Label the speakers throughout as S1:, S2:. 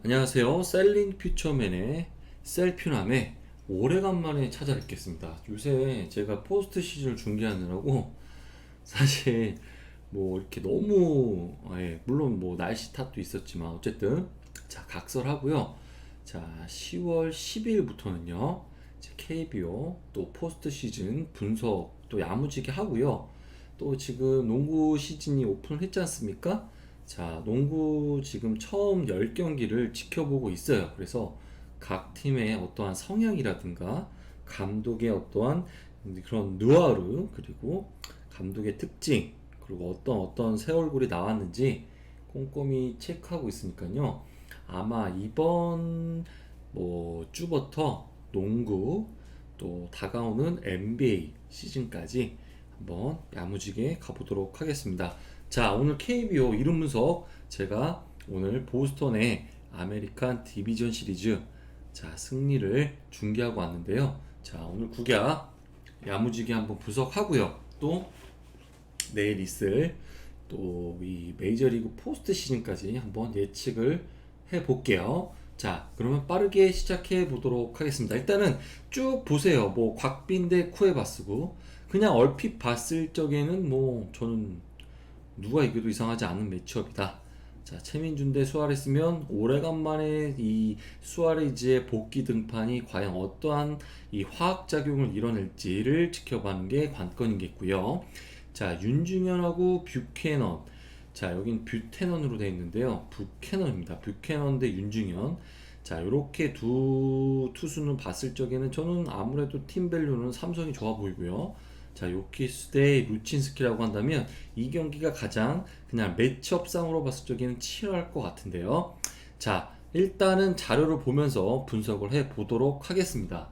S1: 안녕하세요. 셀링 퓨처맨의 셀퓨남에 오래간만에 찾아뵙겠습니다. 요새 제가 포스트 시즌을 중계하느라고 사실 뭐 이렇게 너무 물론 뭐 날씨 탓도 있었지만 어쨌든 자 각설하고요. 자 10월 10일부터는요. KBO 또 포스트 시즌 분석 또 야무지게 하고요. 또 지금 농구 시즌이 오픈했지 않습니까? 자, 농구 지금 처음 10경기를 지켜보고 있어요. 그래서 각 팀의 어떠한 성향이라든가 감독의 어떠한 그런 느와르 그리고 감독의 특징 그리고 어떤 새 얼굴이 나왔는지 꼼꼼히 체크하고 있으니까요. 아마 이번 뭐 주부터 농구 또 다가오는 NBA 시즌까지 한번 야무지게 가보도록 하겠습니다. 자, 오늘 KBO 이름 분석 제가 오늘 보스턴의 아메리칸 디비전 시리즈 자 승리를 중계하고 왔는데요. 자, 오늘 국야 야무지게 한번 분석하고요. 또 내일 있을 또 이 메이저리그 포스트 시즌까지 한번 예측을 해볼게요. 자, 그러면 빠르게 시작해 보도록 하겠습니다. 일단은 쭉 보세요. 뭐 곽빈 대 쿠에바스고 그냥 얼핏 봤을 적에는 뭐 저는 누가 이겨도 이상하지 않은 매치업이다. 자, 최민준 대 수아레스면 오래간만에 이 수아레즈의 복귀 등판이 과연 어떠한 이 화학작용을 이뤄낼지를 지켜보는 게 관건이겠고요. 자, 윤중현하고 뷰캐넌. 자, 여긴 뷰테넌으로 되어 있는데요. 뷰캐넌입니다. 뷰캐넌 대 윤중현. 자, 요렇게 두 투수는 봤을 적에는 저는 아무래도 팀밸류는 삼성이 좋아 보이고요. 자, 요키스 대 루친스키라고 한다면 이 경기가 가장 그냥 매치업상으로 봤을 적에는 치열할 것 같은데요. 자, 일단은 자료를 보면서 분석을 해 보도록 하겠습니다.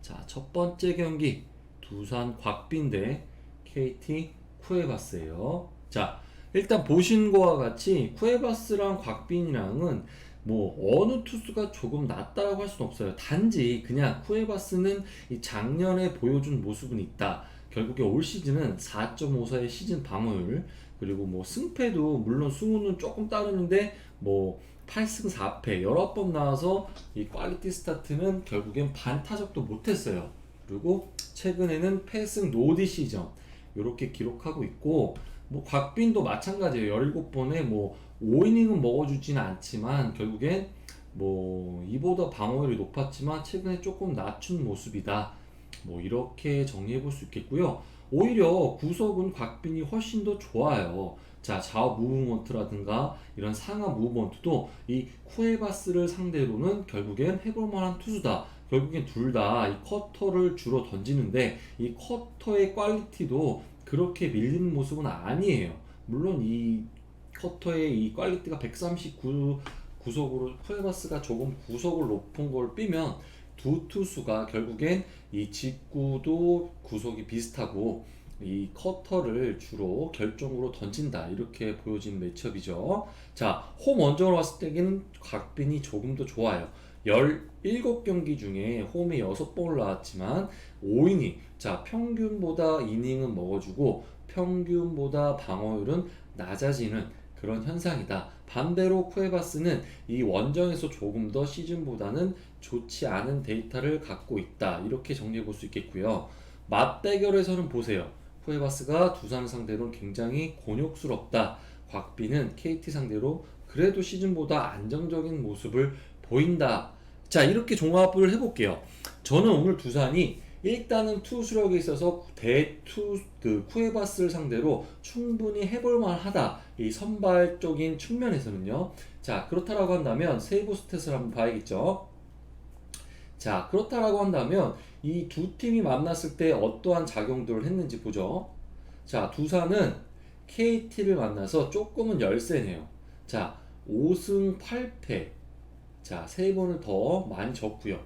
S1: 자, 첫 번째 경기 두산 곽빈 대 KT 쿠에바스예요. 자, 일단 보신 거와 같이 쿠에바스랑 곽빈이랑은 뭐 어느 투수가 조금 낫다라고 할 수는 없어요. 단지 그냥 쿠에바스는 이 작년에 보여준 모습은 있다. 결국에 올 시즌은 4.54의 시즌 방어율 그리고 뭐 승패도 물론 승우는 조금 따르는데 뭐 8승 4패 19번 나와서 이 퀄리티 스타트는 결국엔 반타석도 못했어요. 그리고 최근에는 패승 노 디시전 이렇게 기록하고 있고 뭐 곽빈도 마찬가지예요. 17번에 뭐 5이닝은 먹어주지는 않지만 결국엔 뭐 이보다 방어율이 높았지만 최근에 조금 낮춘 모습이다. 뭐 이렇게 정리해 볼 수 있겠고요. 오히려 구석은 곽빈이 훨씬 더 좋아요. 자, 좌우 무브먼트라든가 이런 상하 무브먼트도 이 쿠에바스를 상대로는 결국엔 해볼 만한 투수다. 결국엔 둘 다 이 커터를 주로 던지는데 이 커터의 퀄리티도 그렇게 밀리는 모습은 아니에요. 물론 이 커터의 이 퀄리티가 139 구속으로 쿠에바스가 조금 구속을 높은 걸 빼면 두 투수가 결국엔 이 직구도 구속이 비슷하고 이 커터를 주로 결정으로 던진다 이렇게 보여지는 매첩이죠. 자, 홈 원정으로 왔을 때는 곽빈이 조금 더 좋아요. 17경기 중에 홈에 6번 나왔지만 5이닝 자 평균보다 이닝은 먹어주고 평균보다 방어율은 낮아지는 그런 현상이다. 반대로 쿠에바스는 이 원정에서 조금 더 시즌보다는 좋지 않은 데이터를 갖고 있다. 이렇게 정리해 볼 수 있겠고요. 맞대결에서는 보세요. 쿠에바스가 두산 상대로는 굉장히 곤욕스럽다. 곽빈은 KT 상대로 그래도 시즌보다 안정적인 모습을 보인다. 자, 이렇게 종합을 해볼게요. 저는 오늘 두산이 일단은 투수력에 있어서 쿠에바스를 상대로 충분히 해볼만 하다. 이 선발적인 측면에서는요. 자, 그렇다라고 한다면 세이브 스탯을 한번 봐야겠죠. 자, 그렇다라고 한다면 이 두 팀이 만났을 때 어떠한 작용들을 했는지 보죠. 자, 두산은 KT를 만나서 조금은 열세네요. 자, 5승 8패. 자, 3번을 더 많이 졌고요.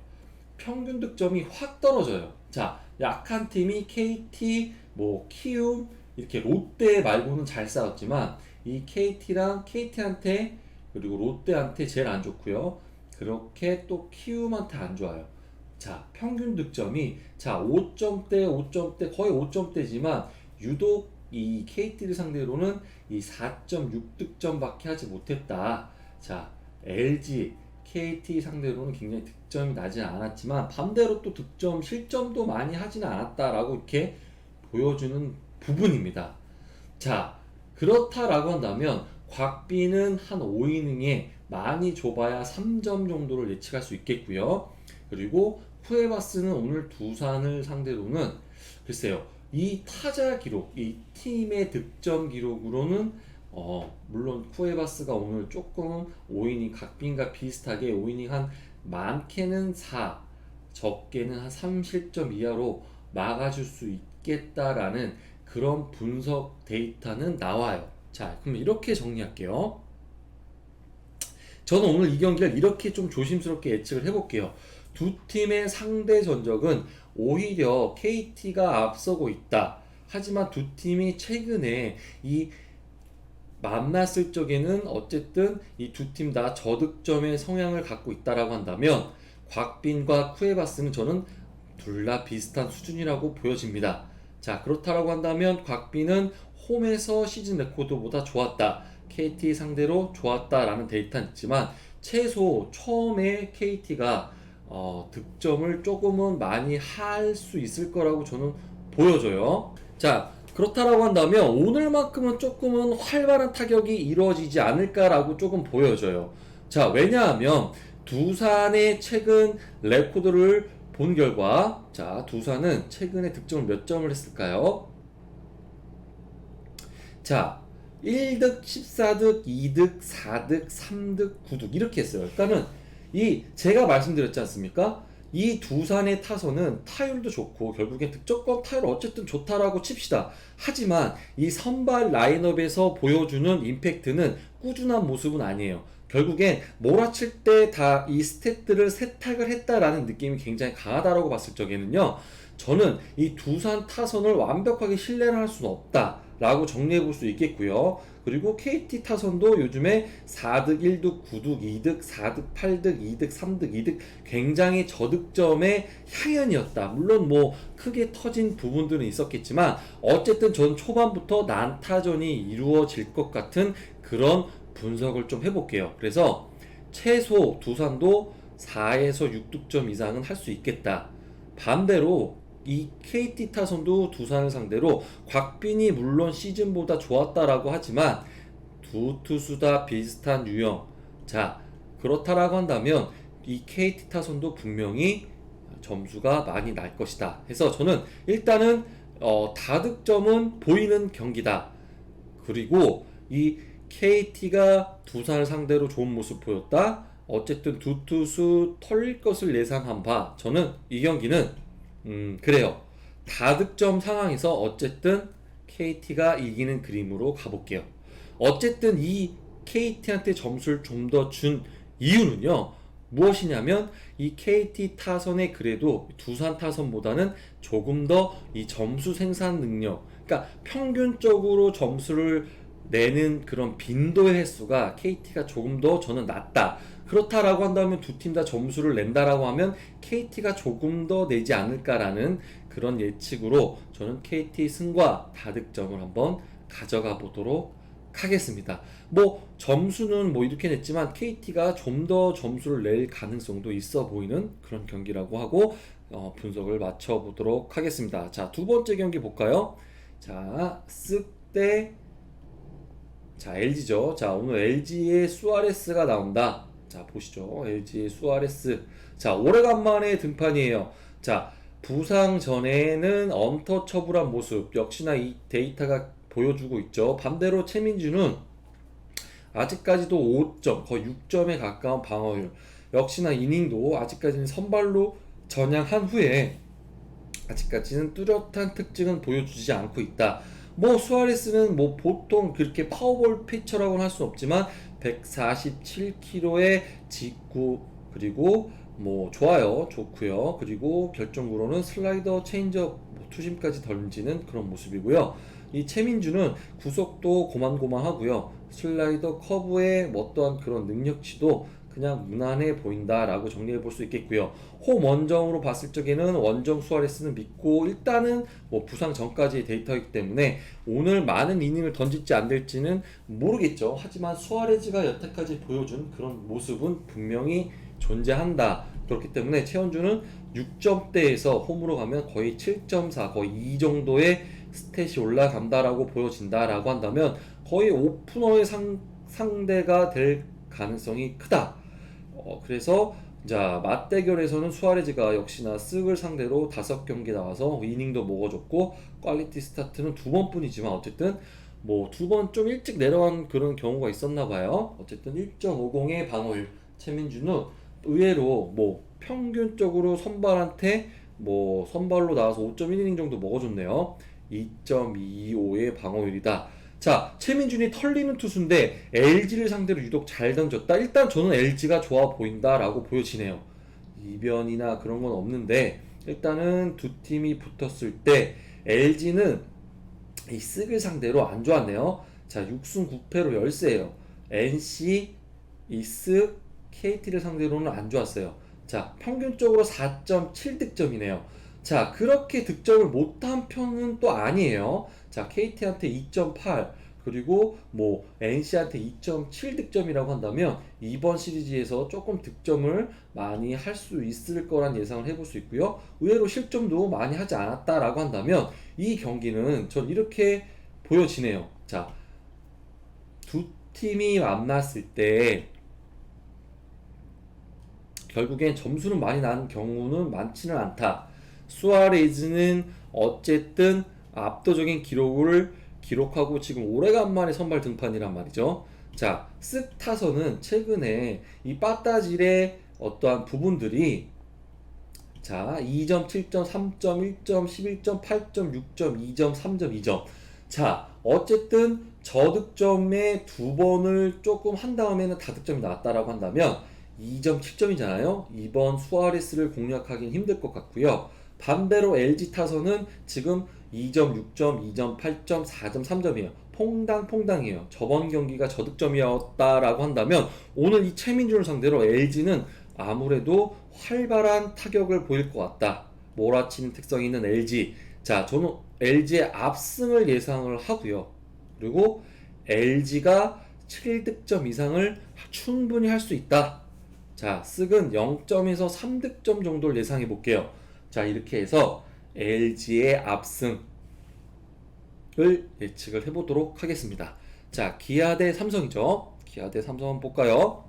S1: 평균 득점이 확 떨어져요. 자, 약한 팀이 KT, 뭐 키움, 이렇게 롯데 말고는 잘 싸웠지만 이 KT랑 KT한테 그리고 롯데한테 제일 안 좋고요. 그렇게 또 키움한테 안 좋아요. 자, 평균 득점이 자 5점대, 5점대 거의 5점대지만 유독 이 KT를 상대로는 이 4.6득점밖에 하지 못했다. 자, LG, KT 상대로는 굉장히 득점이 나지 않았지만 반대로 또 득점 실점도 많이 하지는 않았다라고 이렇게 보여주는 부분입니다. 자, 그렇다라고 한다면 곽빈은 한 5이닝에 많이 좁아야 3점 정도를 예측할 수 있겠고요. 그리고 쿠에바스는 오늘 두산을 상대로는 글쎄요, 이 타자 기록, 이 팀의 득점 기록으로는 물론 쿠에바스가 오늘 조금 5이닝 곽빈과 비슷하게 5이닝 한 많게는 4, 적게는 한 3실점 이하로 막아줄 수 있겠다라는 그런 분석 데이터는 나와요. 자, 그럼 이렇게 정리할게요. 저는 오늘 이 경기를 이렇게 좀 조심스럽게 예측을 해볼게요. 두 팀의 상대 전적은 오히려 KT가 앞서고 있다. 하지만 두 팀이 최근에 이 만났을 적에는 어쨌든 이 두 팀 다 저득점의 성향을 갖고 있다라고 한다면 곽빈과 쿠에바스는 저는 둘 다 비슷한 수준이라고 보여집니다. 자, 그렇다라고 한다면 곽빈은 홈에서 시즌 레코드보다 좋았다. KT 상대로 좋았다라는 데이터는 있지만 최소 처음에 KT가 득점을 조금은 많이 할 수 있을 거라고 저는 보여져요. 자, 그렇다라고 한다면 오늘만큼은 조금은 활발한 타격이 이루어지지 않을까라고 조금 보여져요. 자, 왜냐하면 두산의 최근 레코드를 본 결과, 자, 두산은 최근에 득점을 몇 점을 했을까요? 자, 1득, 14득, 2득, 4득, 3득, 9득 이렇게 했어요. 그러니까는 제가 말씀드렸지 않습니까? 이 두산의 타선은 타율도 좋고 결국엔 득점권 타율 어쨌든 좋다라고 칩시다. 하지만 이 선발 라인업에서 보여주는 임팩트는 꾸준한 모습은 아니에요. 결국엔 몰아칠 때 다 이 스탯들을 세탁을 했다라는 느낌이 굉장히 강하다라고 봤을 적에는요, 저는 이 두산 타선을 완벽하게 신뢰를 할 수는 없다 라고 정리해 볼 수 있겠고요. 그리고 KT 타선도 요즘에 4득, 1득, 9득, 2득, 4득, 8득, 2득, 3득, 2득 굉장히 저득점의 향연이었다. 물론 뭐 크게 터진 부분들은 있었겠지만 어쨌든 전 초반부터 난타전이 이루어질 것 같은 그런 분석을 좀 해볼게요. 그래서 최소 두산도 4에서 6득점 이상은 할 수 있겠다. 반대로 이 KT 타선도 두산을 상대로 곽빈이 물론 시즌보다 좋았다라고 하지만 두 투수 다 비슷한 유형. 자, 그렇다라고 한다면 이 KT 타선도 분명히 점수가 많이 날 것이다 해서 저는 일단은 다득점은 보이는 경기다. 그리고 이 KT가 두산을 상대로 좋은 모습 보였다. 어쨌든 두 투수 털릴 것을 예상한 바 저는 이 경기는 그래요. 다득점 상황에서 어쨌든 KT가 이기는 그림으로 가볼게요. 어쨌든 이 KT한테 점수를 좀 더 준 이유는요, 무엇이냐면 이 KT 타선의 그래도 두산 타선보다는 조금 더 이 점수 생산 능력, 그러니까 평균적으로 점수를 내는 그런 빈도의 횟수가 KT가 조금 더 저는 낮다. 그렇다라고 한다면 두 팀 다 점수를 낸다라고 하면 KT가 조금 더 내지 않을까라는 그런 예측으로 저는 KT 승과 다득점을 한번 가져가 보도록 하겠습니다. 뭐 점수는 뭐 이렇게 냈지만 KT가 좀 더 점수를 낼 가능성도 있어 보이는 그런 경기라고 하고 분석을 맞춰 보도록 하겠습니다. 자, 두 번째 경기 볼까요? 자, 쓱대 자, LG죠. 자, 오늘 LG의 수아레스가 나온다. 자, 보시죠. LG의 수아레스. 자, 오래간만에 등판이에요. 자, 부상 전에는 언터처블한 모습. 역시나 이 데이터가 보여주고 있죠. 반대로 최민주는 아직까지도 5점, 거의 6점에 가까운 방어율. 역시나 이닝도 아직까지는 선발로 전향한 후에 아직까지는 뚜렷한 특징은 보여주지 않고 있다. 뭐 수아레스는 뭐 보통 그렇게 파워볼 피처라고는 할 수 없지만 147km의 직구, 그리고 뭐 좋아요, 좋고요. 그리고 결정구로는 슬라이더, 체인지업, 뭐 투심까지 던지는 그런 모습이고요. 이 최민주는 구속도 고만고만하고요. 슬라이더, 커브의 어떠한 그런 능력치도 그냥 무난해 보인다라고 정리해 볼 수 있겠고요. 홈 원정으로 봤을 적에는 원정 수아레스는 믿고 일단은 뭐 부상 전까지의 데이터이기 때문에 오늘 많은 이닝을 던질지 안 될지는 모르겠죠. 하지만 수아레즈가 여태까지 보여준 그런 모습은 분명히 존재한다. 그렇기 때문에 최원주는 6점대에서 홈으로 가면 거의 7.4, 거의 이 정도의 스탯이 올라간다라고 보여진다라고 한다면 거의 오프너의 상대가 될 가능성이 크다. 그래서 자 맞대결에서는 수아레즈가 역시나 쓱을 상대로 5경기 나와서 이닝도 먹어줬고 퀄리티 스타트는 2번뿐이지만 어쨌든 뭐 2번 좀 일찍 내려간 그런 경우가 있었나 봐요. 어쨌든 1.50의 방어율. 최민준은 의외로 뭐 평균적으로 선발한테 뭐 선발로 나와서 5.1이닝 정도 먹어줬네요. 2.25의 방어율이다. 자, 최민준이 털리는 투수인데 LG를 상대로 유독 잘 던졌다. 일단 저는 LG가 좋아 보인다라고 보여지네요. 이변이나 그런 건 없는데 일단은 두 팀이 붙었을 때 LG는 이 쓱을 상대로 안 좋았네요. 자, 6승 9패로 열세예요. NC, 이스, KT를 상대로는 안 좋았어요. 자, 평균적으로 4.7득점이네요. 자, 그렇게 득점을 못한 편은 또 아니에요. 자, KT한테 2.8 그리고 뭐 NC한테 2.7득점이라고 한다면 이번 시리즈에서 조금 득점을 많이 할 수 있을 거란 예상을 해볼 수 있고요. 의외로 실점도 많이 하지 않았다라고 한다면 이 경기는 전 이렇게 보여지네요. 자, 두 팀이 만났을 때 결국엔 점수는 많이 난 경우는 많지는 않다. 수아레즈는 어쨌든 압도적인 기록을 기록하고 지금 오래간만에 선발 등판이란 말이죠. 자, 쓱 타선은 최근에 이 빠따질의 어떠한 부분들이 자, 2점, 7점, 3점, 1점, 11점, 8점, 6점, 2점, 3점, 2점. 자, 어쨌든 저득점에 2번을 조금 한 다음에는 다득점이 나왔다라고 한다면 2점, 7점이잖아요. 이번 수아레스를 공략하기는 힘들 것 같고요. 반대로 LG 타선은 지금 2점, 6점, 2점, 8점, 4점, 3점이에요. 퐁당퐁당이에요. 저번 경기가 저득점이었다라고 한다면 오늘 이 최민준을 상대로 LG는 아무래도 활발한 타격을 보일 것 같다. 몰아치는 특성이 있는 LG. 자, 저는 LG의 압승을 예상을 하고요. 그리고 LG가 7득점 이상을 충분히 할 수 있다. 자, 쓱은 0점에서 3득점 정도를 예상해 볼게요. 자, 이렇게 해서 LG의 압승을 예측을 해보도록 하겠습니다. 자, 기아 대 삼성이죠. 기아 대 삼성 한번 볼까요?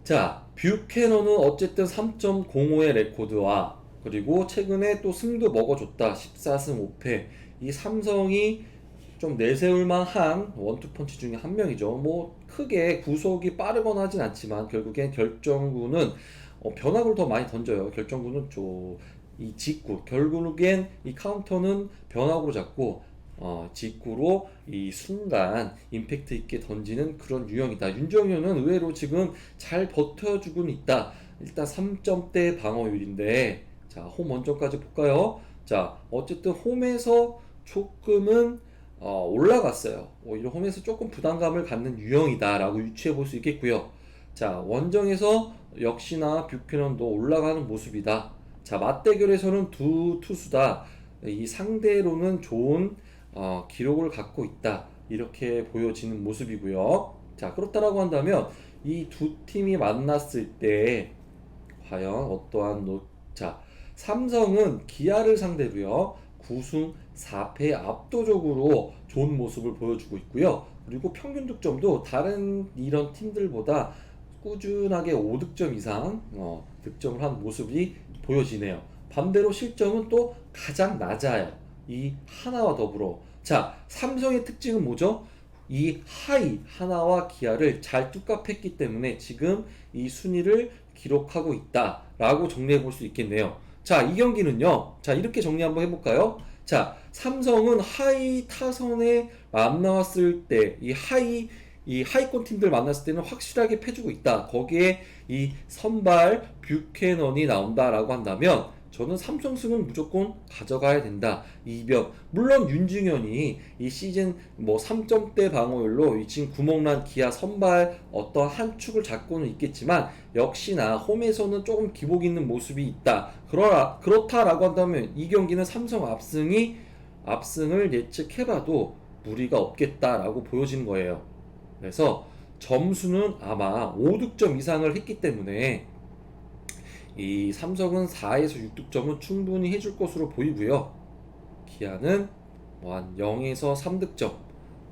S1: 자, 뷰캐넌은 어쨌든 3.05의 레코드와 그리고 최근에 또 승도 먹어줬다. 14승 5패. 이 삼성이 좀 내세울만 한 원투펀치 중에 한 명이죠. 뭐 크게 구속이 빠르거나 하진 않지만 결국엔 결정구는 변화구를 더 많이 던져요. 결정구는 이 직구, 결국엔 이 카운터는 변화구로 잡고 직구로 이 순간 임팩트 있게 던지는 그런 유형이다. 윤정현은 의외로 지금 잘 버텨주고는 있다. 일단 3점대 방어율인데 자, 홈 원정까지 볼까요? 자, 어쨌든 홈에서 조금은 올라갔어요. 오히려 홈에서 조금 부담감을 갖는 유형이다라고 유추해 볼 수 있겠고요. 자, 원정에서 역시나 뷰캐넌도 올라가는 모습이다. 자, 맞대결에서는 두 투수 다 이 상대로는 좋은 기록을 갖고 있다. 이렇게 보여지는 모습이고요. 자, 그렇다라고 한다면 이 두 팀이 만났을 때 과연 어떠한 자, 삼성은 기아를 상대로요. 9승 4패 압도적으로 좋은 모습을 보여주고 있고요. 그리고 평균 득점도 다른 이런 팀들보다 꾸준하게 5득점 이상 득점을 한 모습이 보여지네요. 반대로 실점은 또 가장 낮아요. 이 하나와 더불어. 자, 삼성의 특징은 뭐죠? 이 하이 하나와 기아를 잘 뚜껑했기 때문에 지금 이 순위를 기록하고 있다라고 정리해 볼 수 있겠네요. 자, 이 경기는요. 자, 이렇게 정리 한번 해볼까요? 자, 삼성은 하이 타선에 만나왔을 때, 이 하이권 팀들 만났을 때는 확실하게 패주고 있다. 거기에 이 선발 뷰캐넌이 나온다라고 한다면, 저는 삼성승은 무조건 가져가야 된다. 이변. 물론 윤중현이 이 시즌 뭐 3점대 방어율로 이 지금 구멍난 기아 선발 어떤 한 축을 잡고는 있겠지만 역시나 홈에서는 조금 기복 있는 모습이 있다. 그렇다라고 한다면 이 경기는 삼성 압승을 예측해봐도 무리가 없겠다라고 보여지는 거예요. 그래서 점수는 아마 5득점 이상을 했기 때문에 이 삼성은 4에서 6득점은 충분히 해줄 것으로 보이고요. 기아는 뭐 한 0에서 3득점,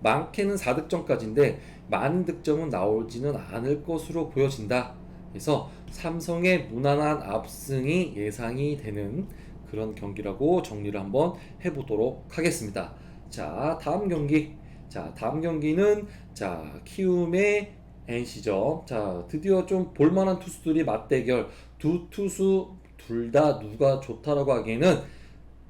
S1: 많게는 4득점까지인데 많은 득점은 나오지는 않을 것으로 보여진다. 그래서 삼성의 무난한 압승이 예상이 되는 그런 경기라고 정리를 한번 해보도록 하겠습니다. 자, 다음 경기. 자, 다음 경기는 키움의 NC죠. 자, 드디어 좀 볼만한 투수들이 맞대결. 두 투수 둘 다 누가 좋다라고 하기에는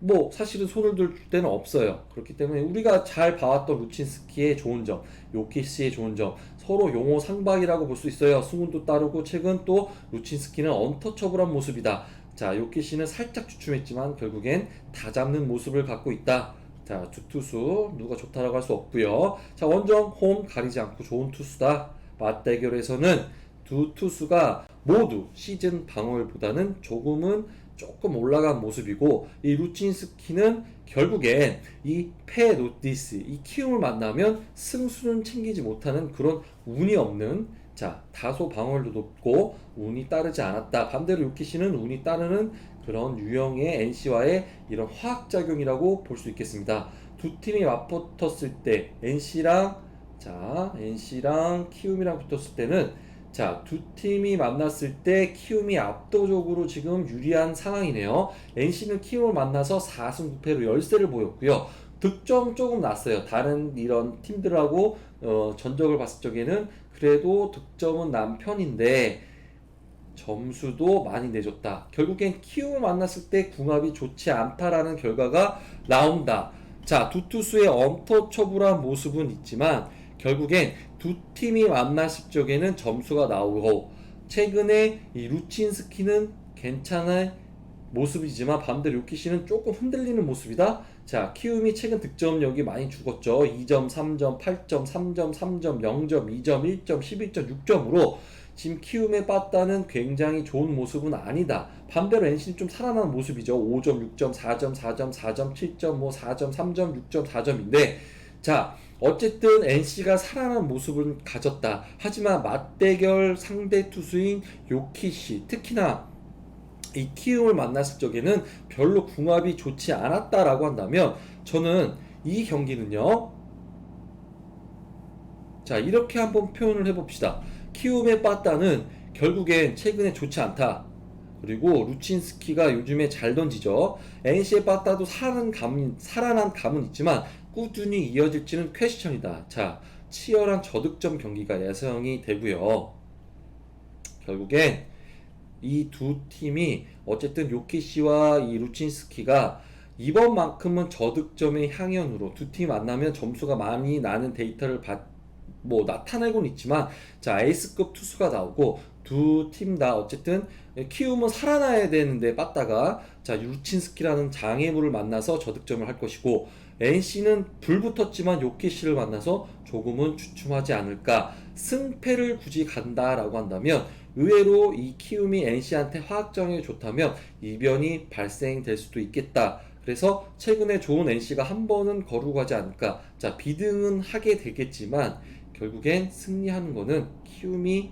S1: 뭐 사실은 손을 들 때는 없어요. 그렇기 때문에 우리가 잘 봐왔던 루친스키의 좋은 점, 요키시의 좋은 점, 서로 용호 상박이라고 볼 수 있어요. 승운도 따르고 최근 또 루친스키는 언터처블한 모습이다. 자, 요키시는 살짝 주춤했지만 결국엔 다 잡는 모습을 갖고 있다. 자, 두 투수 누가 좋다라고 할 수 없고요. 자, 원정 홈 가리지 않고 좋은 투수다. 맞대결에서는 두 투수가 모두 시즌 방어율보다는 조금 올라간 모습이고, 이 루친스키는 결국엔 이 페노티스, 이 키움을 만나면 승수는 챙기지 못하는 그런 운이 없는, 자, 다소 방어율도 높고 운이 따르지 않았다. 반대로 요키시는 운이 따르는 그런 유형의 NC와의 이런 화학작용이라고 볼 수 있겠습니다. 두 팀이 맞붙었을 때 NC랑 키움이랑 붙었을 때는 두 팀이 만났을 때 키움이 압도적으로 지금 유리한 상황이네요. NC는 키움을 만나서 4승 9패로 열세를 보였고요. 득점 조금 났어요. 다른 이런 팀들하고 전적을 봤을 적에는 그래도 득점은 난 편인데 점수도 많이 내줬다. 결국엔 키움을 만났을 때 궁합이 좋지 않다라는 결과가 나온다. 자, 두 투수의 언터처블한 모습은 있지만 결국엔 두 팀이 만났을 적에는 점수가 나오고, 최근에 이 루친스키는 괜찮은 모습이지만 반대로 요키시는 조금 흔들리는 모습이다. 자, 키움이 최근 득점력이 많이 죽었죠. 2점, 3점, 8점, 3점, 3점, 0점, 2점, 1점, 11점, 6점으로 지금 키움의 빠따는 굉장히 좋은 모습은 아니다. 반대로 NC는 좀 살아나는 모습이죠. 5점, 6점, 4점, 4점, 4점, 7점, 뭐 4점, 3점, 6점, 4점인데, 자, 어쨌든 NC가 살아난 모습을 가졌다. 하지만 맞대결 상대 투수인 요키시, 특히나 이 키움을 만났을 적에는 별로 궁합이 좋지 않았다라고 한다면, 저는 이 경기는요, 자, 이렇게 한번 표현을 해봅시다. 키움의 빠따는 결국엔 최근에 좋지 않다. 그리고 루친스키가 요즘에 잘 던지죠. NC의 빠따도 살아난 감은 있지만 꾸준히 이어질지는 퀘스천이다. 자, 치열한 저득점 경기가 예상이 되고요. 결국엔 이 두 팀이 어쨌든 요키시와 이 루친스키가 이번만큼은 저득점의 향연으로 두 팀 만나면 점수가 많이 나는 데이터를 나타내고는 있지만, 자, 에이스급 투수가 나오고 두 팀 다 어쨌든 키움은 살아나야 되는데 빠따가, 자, 루친스키라는 장애물을 만나서 저득점을 할 것이고, NC는 불붙었지만 요키시를 만나서 조금은 주춤하지 않을까. 승패를 굳이 간다라고 한다면 의외로 이 키움이 NC한테 화학적이 좋다면 이변이 발생될 수도 있겠다. 그래서 최근에 좋은 NC가 한 번은 거르고 가지 않을까. 자, 비등은 하게 되겠지만 결국엔 승리하는 거는 키움이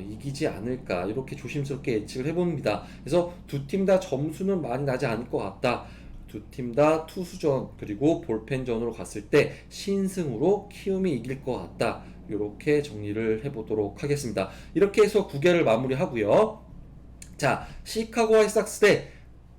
S1: 이기지 않을까, 이렇게 조심스럽게 예측을 해봅니다. 그래서 두 팀 다 점수는 많이 나지 않을 것 같다. 두 팀 다 투수전 그리고 볼펜전으로 갔을 때 신승으로 키움이 이길 것 같다. 이렇게 정리를 해보도록 하겠습니다. 이렇게 해서 9개를 마무리하고요. 자, 시카고 화이트삭스 대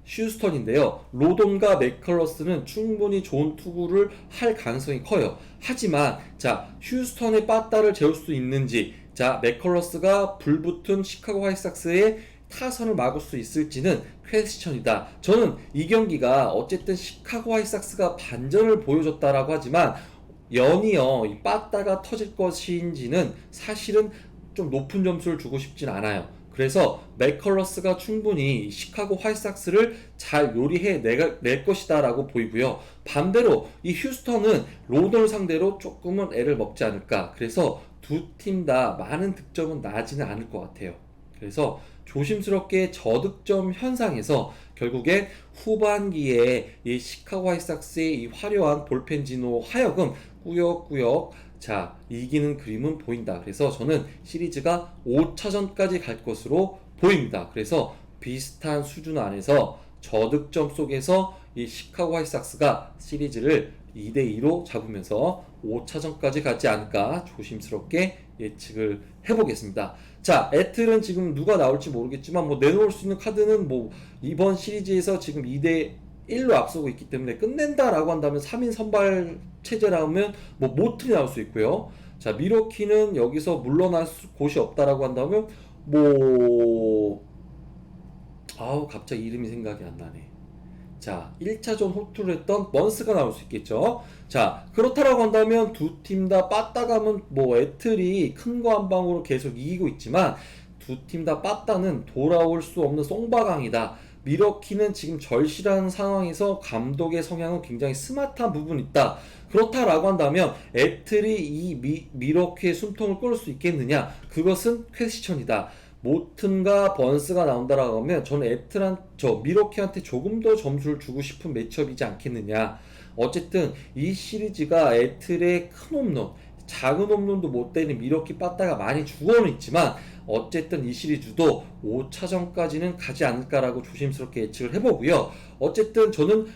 S1: 휴스턴인데요. 로돈과 맥컬러스는 충분히 좋은 투구를 할 가능성이 커요. 하지만 자, 휴스턴의 빠따를 재울 수 있는지, 자, 맥컬러스가 불붙은 시카고 화이트삭스의 타선을 막을 수 있을지는 퀘스천이다. 저는 이 경기가 어쨌든 시카고 화이트삭스가 반전을 보여줬다라고 하지만 연이어 이 빠따가 터질 것인지는 사실은 좀 높은 점수를 주고 싶진 않아요. 그래서 맥컬러스가 충분히 시카고 화이트삭스를 잘 요리해 낼 것이다 라고 보이고요. 반대로 이 휴스턴은 로던을 상대로 조금은 애를 먹지 않을까. 그래서 두 팀 다 많은 득점은 나지는 않을 것 같아요. 그래서 조심스럽게 저득점 현상에서 결국에 후반기에 이 시카고 화이트삭스의 이 화려한 볼펜지노 하여금 꾸역꾸역 자 이기는 그림은 보인다. 그래서 저는 시리즈가 5차전까지 갈 것으로 보입니다. 그래서 비슷한 수준 안에서 저득점 속에서 이 시카고 화이트삭스가 시리즈를 2대2로 잡으면서 5차전까지 가지 않을까 조심스럽게 예측을 해보겠습니다. 자, 애틀은 지금 누가 나올지 모르겠지만 뭐 내놓을 수 있는 카드는 뭐 이번 시리즈에서 지금 2대1로 앞서고 있기 때문에 끝낸다라고 한다면 3인 선발 체제라면 뭐 모틀이 나올 수 있고요. 자, 미러키는 여기서 물러날 곳이 없다라고 한다면 뭐 갑자기 이름이 생각이 안 나네. 자, 1차전 호투를 했던 먼스가 나올 수 있겠죠. 자, 그렇다라고 한다면 두 팀 다 빠따가면 뭐 애틀이 큰 거 한 방으로 계속 이기고 있지만 두 팀 다 빠따는 돌아올 수 없는 송바강이다. 미러키는 지금 절실한 상황에서 감독의 성향은 굉장히 스마트한 부분이 있다. 그렇다라고 한다면 애틀이 이 미러키의 숨통을 끌 수 있겠느냐? 그것은 퀘스천이다. 모튼과 번스가 나온다라고 하면 저는 미러키한테 조금 더 점수를 주고 싶은 매치업이지 않겠느냐. 어쨌든 이 시리즈가 애틀의 큰 홈런, 작은 홈런도 못 때리는 미러키 빠따가 많이 죽어는 있지만 어쨌든 이 시리즈도 5차전까지는 가지 않을까라고 조심스럽게 예측을 해보고요. 어쨌든 저는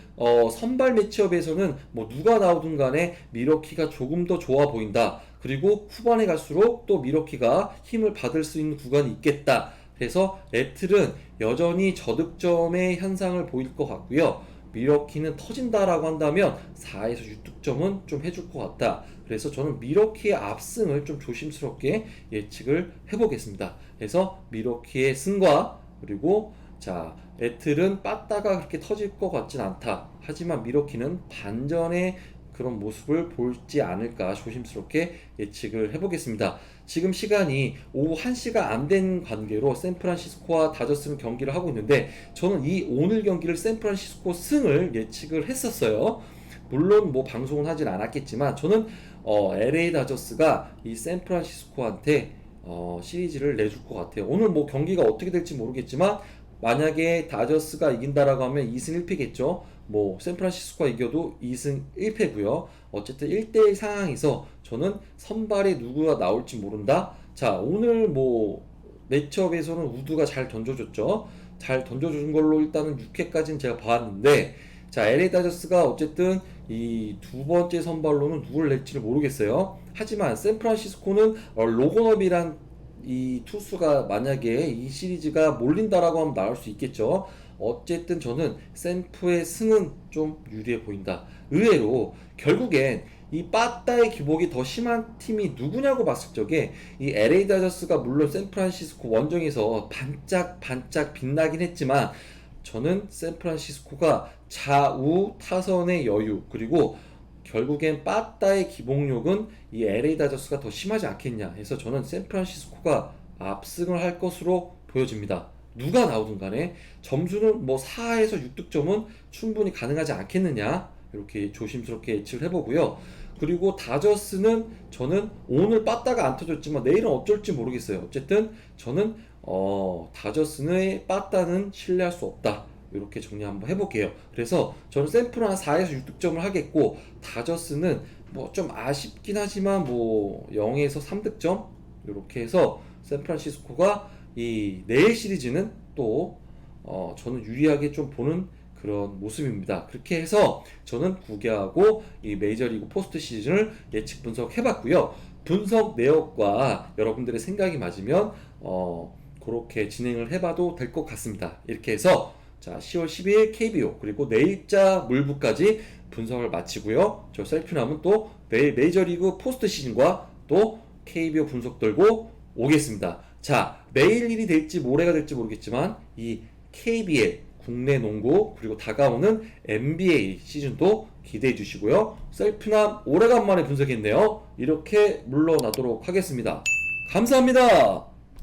S1: 선발 매치업에서는 뭐 누가 나오든 간에 미러키가 조금 더 좋아 보인다. 그리고 후반에 갈수록 또 미러키가 힘을 받을 수 있는 구간이 있겠다. 그래서 애틀은 여전히 저득점의 현상을 보일 것 같고요. 미러키는 터진다라고 한다면 4에서 6득점은 좀 해줄 것 같다. 그래서 저는 미러키의 압승을 좀 조심스럽게 예측을 해보겠습니다. 그래서 미러키의 승과 그리고 자 애틀은 빠따가 그렇게 터질 것 같진 않다. 하지만 미러키는 반전의 그런 모습을 보지 않을까 조심스럽게 예측을 해보겠습니다. 지금 시간이 오후 1시가 안 된 관계로 샌프란시스코와 다저스는 경기를 하고 있는데 저는 이 오늘 경기를 샌프란시스코 승을 예측을 했었어요. 물론 뭐 방송은 하진 않았겠지만 저는 LA 다저스가 이 샌프란시스코한테 시리즈를 내줄 것 같아요. 오늘 뭐 경기가 어떻게 될지 모르겠지만 만약에 다저스가 이긴다라고 하면 2승 1패겠죠. 뭐 샌프란시스코가 이겨도 2승 1패고요. 어쨌든 1대1 상황에서 저는 선발에 누구가 나올지 모른다. 자, 오늘 뭐 매치업에서는 우드가 잘 던져줬죠. 잘 던져준 걸로 일단은 6회까지는 제가 봤는데 자, LA 다저스가 어쨌든 이 두 번째 선발로는 누굴 낼지를 모르겠어요. 하지만 샌프란시스코는 로건업이란 이 투수가 만약에 이 시리즈가 몰린다라고 하면 나올 수 있겠죠. 어쨌든 저는 샌프의 승은 좀 유리해 보인다. 의외로 결국엔 이 빠따의 기복이 더 심한 팀이 누구냐고 봤을 적에 이 LA 다저스가 물론 샌프란시스코 원정에서 반짝반짝 빛나긴 했지만 저는 샌프란시스코가 좌우 타선의 여유 그리고 결국엔 빠따의 기복력은 이 LA 다저스가 더 심하지 않겠냐 해서 저는 샌프란시스코가 압승을 할 것으로 보여집니다. 누가 나오든 간에 점수는 뭐 4에서 6득점은 충분히 가능하지 않겠느냐 이렇게 조심스럽게 예측을 해보고요. 그리고 다저스는 저는 오늘 빠따가 안 터졌지만 내일은 어쩔지 모르겠어요. 어쨌든 저는 다저스의 빠따는 신뢰할 수 없다. 이렇게 정리 한번 해볼게요. 그래서 저는 샌프는 한 4에서 6득점을 하겠고 다저스는 뭐 좀 아쉽긴 하지만 뭐 0에서 3득점 이렇게 해서 샌프란시스코가 이 내일 시리즈는 또 저는 유리하게 좀 보는 그런 모습입니다. 그렇게 해서 저는 9개하고 이 메이저리그 포스트 시즌을 예측 분석해봤고요. 분석 내역과 여러분들의 생각이 맞으면 그렇게 진행을 해봐도 될 것 같습니다. 이렇게 해서 자 10월 12일 KBO 그리고 내일자 물부까지 분석을 마치고요. 저 셀프남은 또 내일 메이저리그 포스트 시즌과 또 KBO 분석 들고 오겠습니다. 자 내일 일이 될지 모레가 될지 모르겠지만 이 KBL 국내 농구 그리고 다가오는 NBA 시즌도 기대해 주시고요. 셀프남 오래간만에 분석했네요. 이렇게 물러나도록 하겠습니다. 감사합니다.